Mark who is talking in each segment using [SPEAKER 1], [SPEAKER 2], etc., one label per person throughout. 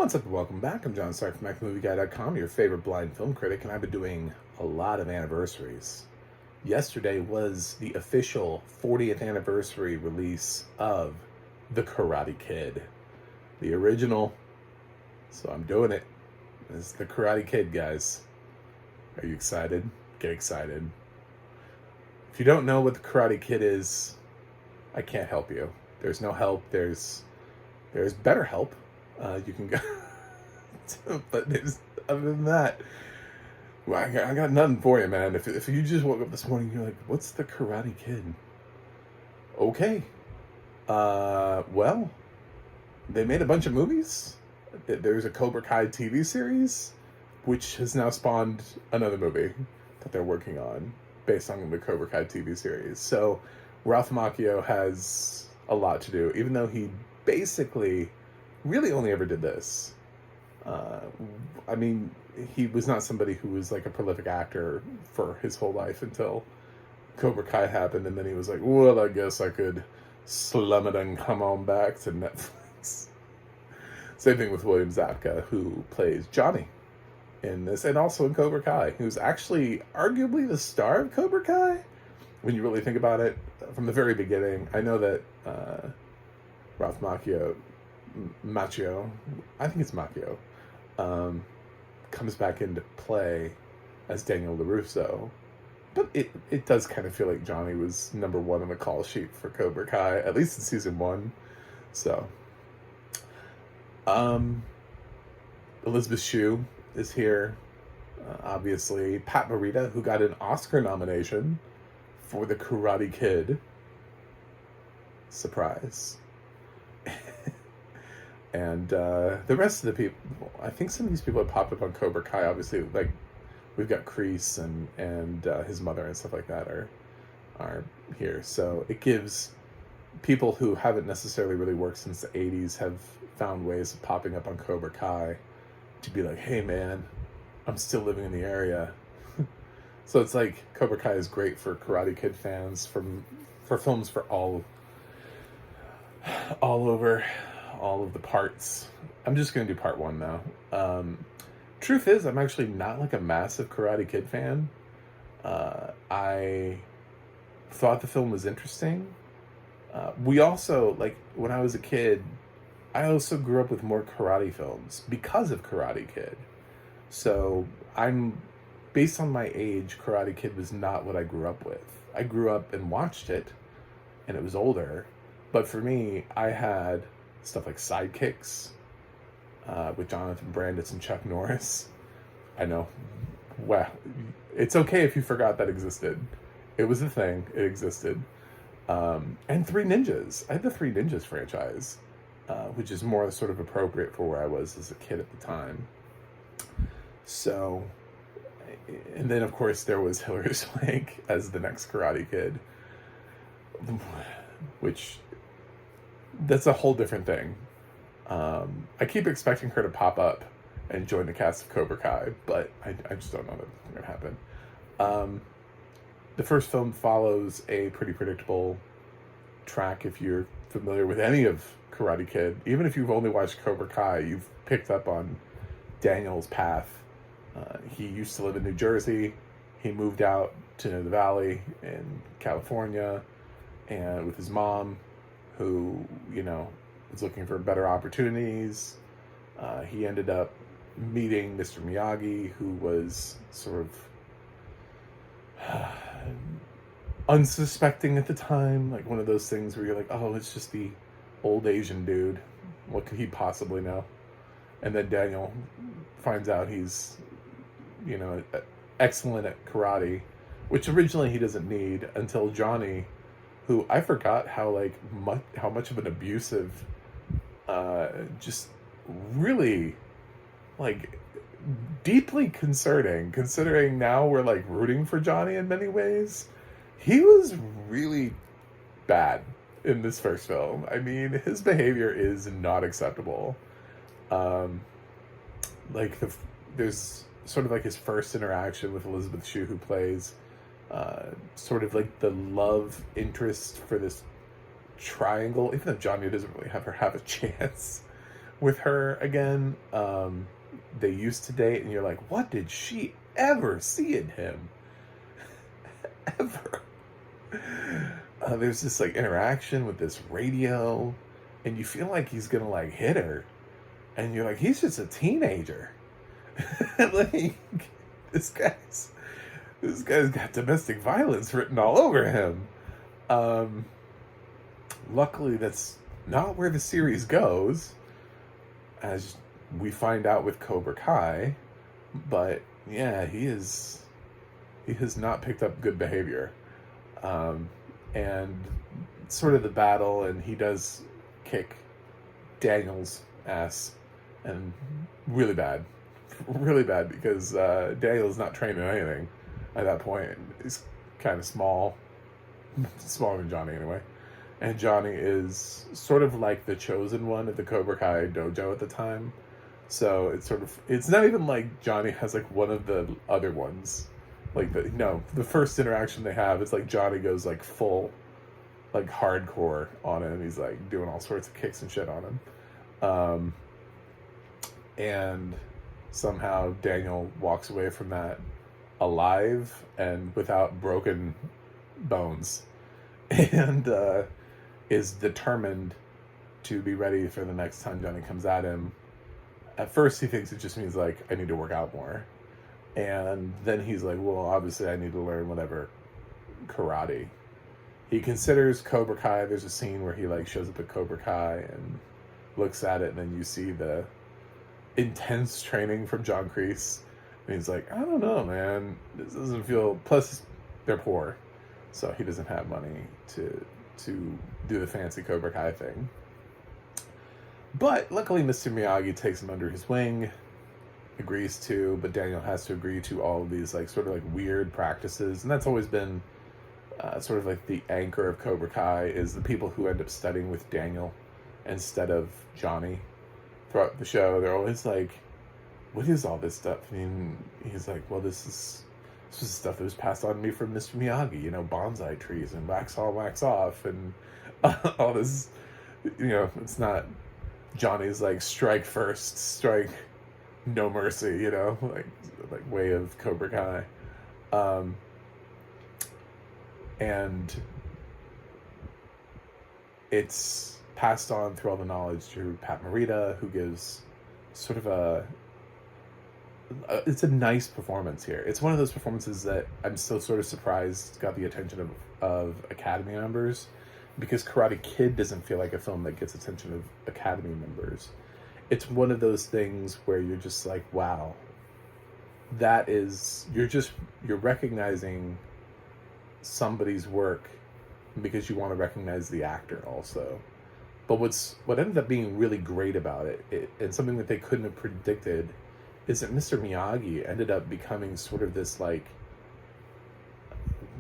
[SPEAKER 1] What's up and welcome back. I'm John Stark from MacMovieGuy.com, your favorite blind film critic, and I've been doing a lot of anniversaries. Yesterday was the official 40th anniversary release of The Karate Kid, the original. So I'm doing it. It's The Karate Kid, guys. Are you excited? Get excited. If you don't know what The Karate Kid is, I can't help you. There's no help. There's better help. You can go, but other than that, well, I got nothing for you, man. If you just woke up this morning, you're like, "What's the Karate Kid?" Okay, well, they made a bunch of movies. There's a Cobra Kai TV series, which has now spawned another movie that they're working on based on the Cobra Kai TV series. So Ralph Macchio has a lot to do, even though he basically really only ever did this. I mean, he was not somebody who was like a prolific actor for his whole life until Cobra Kai happened, and then he was like, well, I guess I could slum it and come on back to Netflix. Same thing with William Zabka, who plays Johnny in this, and also in Cobra Kai, who's actually arguably the star of Cobra Kai, when you really think about it, from the very beginning. I know that Ralph Macchio, I think it's Macchio, comes back into play as Daniel LaRusso. But it does kind of feel like Johnny was number one on the call sheet for Cobra Kai, at least in season 1. So, Elizabeth Shue is here, obviously. Pat Morita, who got an Oscar nomination for The Karate Kid. Surprise. And the rest of the people, I think some of these people have popped up on Cobra Kai. Obviously, like, we've got Kreese and his mother and stuff like that are here. So it gives people who haven't necessarily really worked since the 80s have found ways of popping up on Cobra Kai to be like, hey man, I'm still living in the area. So it's like Cobra Kai is great for Karate Kid fans, for films for all over all of the parts. I'm just going to do part 1 now. Truth is, I'm actually not like a massive Karate Kid fan. I thought the film was interesting. We also, like, when I was a kid, I also grew up with more karate films because of Karate Kid. So based on my age, Karate Kid was not what I grew up with. I grew up and watched it, and it was older. But for me, I had stuff like Sidekicks, with Jonathan Brandis and Chuck Norris. I know. Wow. It's okay if you forgot that existed. It was a thing. It existed. And Three Ninjas. I had the Three Ninjas franchise, which is more sort of appropriate for where I was as a kid at the time. So, and then of course there was Hilary Swank as the next Karate Kid, which, that's a whole different thing. I keep expecting her to pop up and join the cast of Cobra Kai, but I just don't know that it's going to happen. The first film follows a pretty predictable track. If you're familiar with any of Karate Kid, even if you've only watched Cobra Kai, you've picked up on Daniel's path. He used to live in New Jersey. He moved out to the Valley in California, and with his mom, who, was looking for better opportunities. He ended up meeting Mr. Miyagi, who was sort of unsuspecting at the time, like one of those things where you're like, oh, it's just the old Asian dude. What could he possibly know? And then Daniel finds out he's, excellent at karate, which originally he doesn't need, until Johnny, who I forgot how much of an abusive, just really, like, deeply concerning, considering now we're like rooting for Johnny in many ways. He was really bad in this first film. I mean, his behavior is not acceptable. There's sort of like his first interaction with Elizabeth Shue, who plays sort of like the love interest for this triangle, even though Johnny doesn't really have a chance with her again. They used to date, and you're like, what did she ever see in him? Ever. There's this like interaction with this radio, and you feel like he's gonna like hit her, and you're like, he's just a teenager. Like, this guy's got domestic violence written all over him. Luckily, that's not where the series goes, as we find out with Cobra Kai. But yeah, he has not picked up good behavior. And sort of the battle, and he does kick Daniel's ass, and really bad because Daniel's not trained in anything at that point. He's kind of smaller than Johnny anyway. And Johnny is sort of like the chosen one at the Cobra Kai dojo at the time. So it's not even like Johnny has like one of the other ones. Like the first interaction they have, it's like Johnny goes like full, like hardcore on him. He's like doing all sorts of kicks and shit on him. And somehow Daniel walks away from that alive and without broken bones. And is determined to be ready for the next time Johnny comes at him. At first he thinks it just means like, I need to work out more. And then he's like, well, obviously I need to learn whatever karate. He considers Cobra Kai. There's a scene where he like shows up at Cobra Kai and looks at it, and then you see the intense training from John Kreese. And he's like, I don't know, man. This doesn't feel... Plus, they're poor. So he doesn't have money to do the fancy Cobra Kai thing. But luckily, Mr. Miyagi takes him under his wing, agrees to, but Daniel has to agree to all of these like sort of like weird practices. And that's always been sort of like the anchor of Cobra Kai, is the people who end up studying with Daniel instead of Johnny throughout the show. They're always like, what is all this stuff? I mean, he's like, well, this is stuff that was passed on to me from Mr. Miyagi, you know, bonsai trees and wax on, wax off, and all this, you know, it's not Johnny's like strike first, strike no mercy, you know, like way of Cobra Kai. And it's passed on through all the knowledge to Pat Morita, who gives sort of it's a nice performance here. It's one of those performances that I'm still sort of surprised got the attention of Academy members, because Karate Kid doesn't feel like a film that gets attention of Academy members. It's one of those things where you're just like, wow, you're recognizing somebody's work because you want to recognize the actor also. But what ended up being really great about it, and something that they couldn't have predicted, is that Mr. Miyagi ended up becoming sort of this like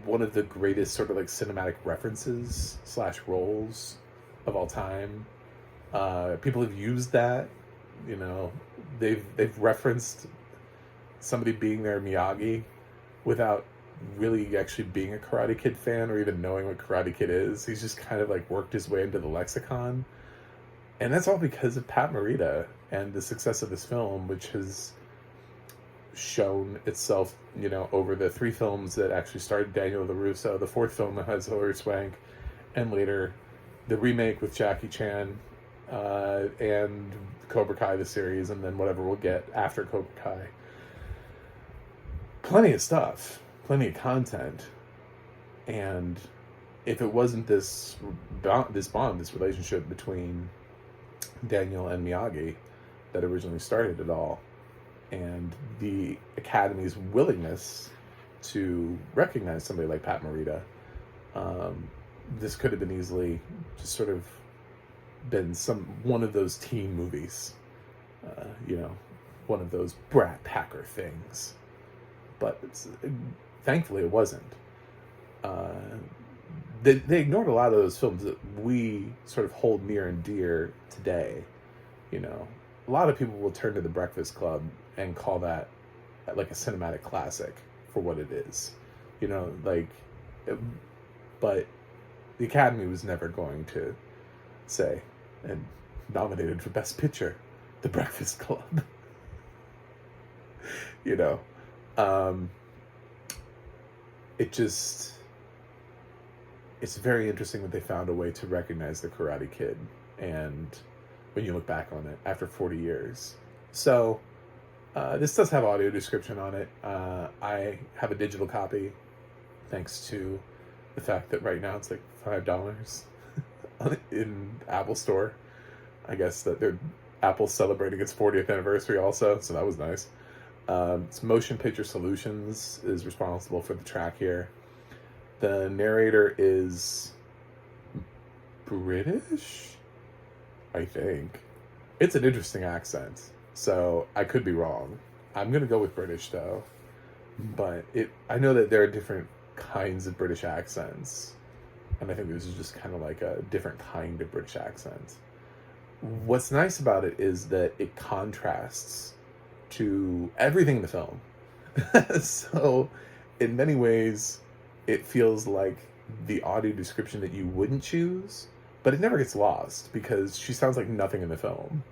[SPEAKER 1] one of the greatest sort of like cinematic references / roles of all time. People have used that, you know, they've referenced somebody being their Miyagi without really actually being a Karate Kid fan or even knowing what Karate Kid is. He's just kind of like worked his way into the lexicon. And that's all because of Pat Morita and the success of this film, which has shown itself, you know, over the 3 films that actually starred Daniel LaRusso, the 4th film that has Hilary Swank, and later the remake with Jackie Chan, and Cobra Kai, the series, and then whatever we'll get after Cobra Kai. Plenty of stuff, plenty of content. And if it wasn't this relationship between Daniel and Miyagi that originally started it all, and the Academy's willingness to recognize somebody like Pat Morita, this could have been easily just sort of been one of those teen movies, you know, one of those Brat Packer things. But thankfully it wasn't. They ignored a lot of those films that we sort of hold near and dear today. You know, a lot of people will turn to The Breakfast Club and call that like a cinematic classic for what it is. You know, like, but the Academy was never going to say, and nominated for Best Picture, The Breakfast Club. You know, um, it just, it's very interesting that they found a way to recognize the Karate Kid, and when you look back on it after 40 years. So, this does have audio description on it. I have a digital copy, thanks to the fact that right now it's like $5 in Apple Store. I guess that Apple's celebrating its 40th anniversary also, so that was nice. It's Motion Picture Solutions is responsible for the track here. The narrator is British, I think. It's an interesting accent, so I could be wrong. I'm gonna go with British though, but I know that there are different kinds of British accents, and I think this is just kind of like a different kind of British accent. What's nice about it is that it contrasts to everything in the film. So, in many ways, it feels like the audio description that you wouldn't choose, but it never gets lost because she sounds like nothing in the film.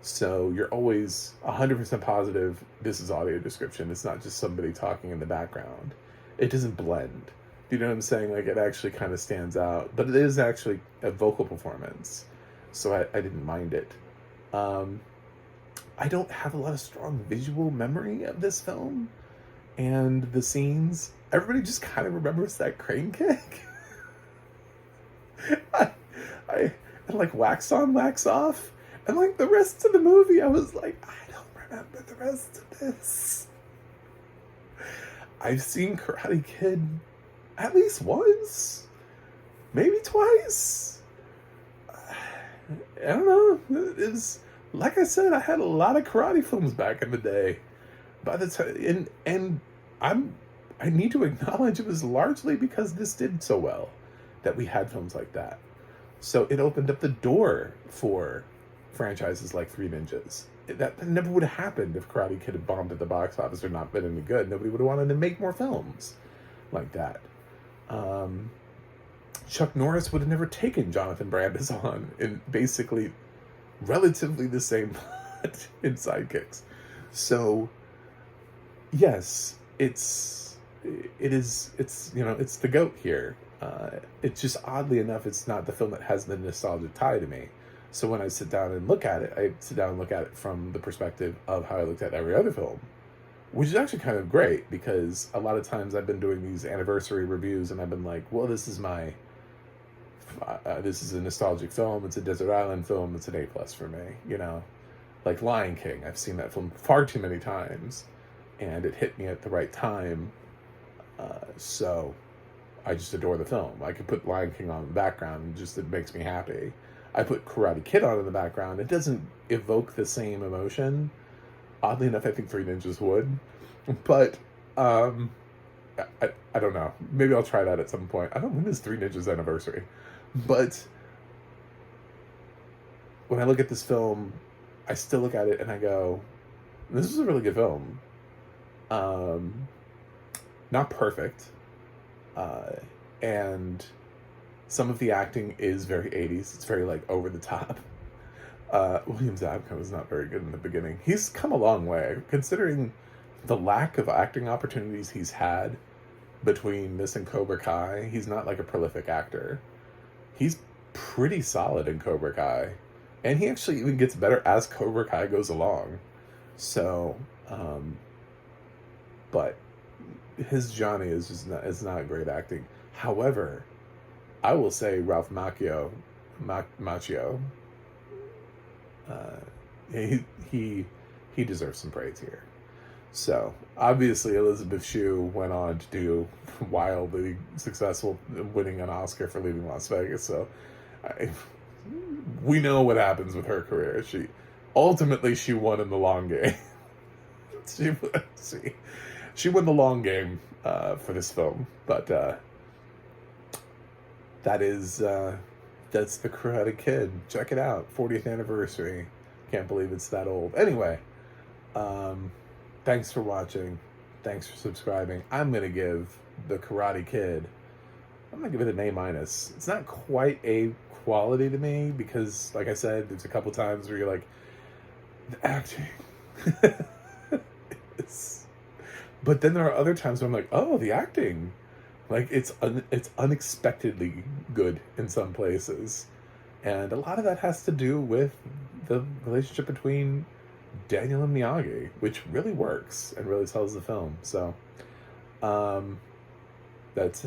[SPEAKER 1] So you're always 100% positive this is audio description. It's not just somebody talking in the background. It doesn't blend. You know what I'm saying? Like, it actually kind of stands out, but it is actually a vocal performance. So I didn't mind it. I don't have a lot of strong visual memory of this film and the scenes. Everybody just kind of remembers that crane kick. I like wax on, wax off. And like the rest of the movie, I was like, I don't remember the rest of this. I've seen Karate Kid at least once, maybe twice. I don't know. It's like I said, I had a lot of karate films back in the day. By the time, and I need to acknowledge it was largely because this did so well that we had films like that. So it opened up the door for franchises like Three Ninjas. That never would have happened if Karate Kid had bombed at the box office or not been any good. Nobody would have wanted to make more films like that. Chuck Norris would have never taken Jonathan Brandis on in basically relatively the same plot in Sidekicks. So, yes, it's the GOAT here. It's just, oddly enough, it's not the film that has the nostalgia tie to me. So when I sit down and look at it, I sit down and look at it from the perspective of how I looked at every other film, which is actually kind of great, because a lot of times I've been doing these anniversary reviews and I've been like, well, this is a nostalgic film, it's a desert island film, it's an A+ for me, you know? Like Lion King, I've seen that film far too many times, and it hit me at the right time, so I just adore the film. I could put Lion King on in the background, and just, it makes me happy. I put Karate Kid on in the background, it doesn't evoke the same emotion. Oddly enough, I think Three Ninjas would, but, I don't know. Maybe I'll try that at some point. I don't know when is Three Ninjas anniversary. But when I look at this film, I still look at it and I go, this is a really good film. Not perfect. And some of the acting is very 80s. It's very, like, over the top. William Zabka was not very good in the beginning. He's come a long way, considering the lack of acting opportunities he's had between this and Cobra Kai. He's not, like, a prolific actor. He's pretty solid in Cobra Kai. And he actually even gets better as Cobra Kai goes along. So, but his Johnny is just not great acting. However, I will say Ralph Macchio, he deserves some praise here. So, obviously, Elizabeth Shue went on to do wildly successful, winning an Oscar for Leaving Las Vegas. So, we know what happens with her career. She won in the long game. she won the long game for this film. But that's the Karate Kid. Check it out. 40th anniversary. Can't believe it's that old. Anyway, thanks for watching. Thanks for subscribing. I'm going to give the Karate Kid, I'm going to give it an A-. It's not quite A quality to me because, like I said, there's a couple times where you're like, The acting. It's, but then there are other times where I'm like, oh, the acting. Like, it's unexpectedly good in some places. And a lot of that has to do with the relationship between Daniel and Miyagi, which really works and really sells the film. So, um, that's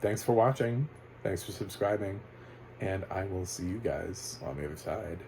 [SPEAKER 1] thanks for watching. Thanks for subscribing. And I will see you guys on the other side.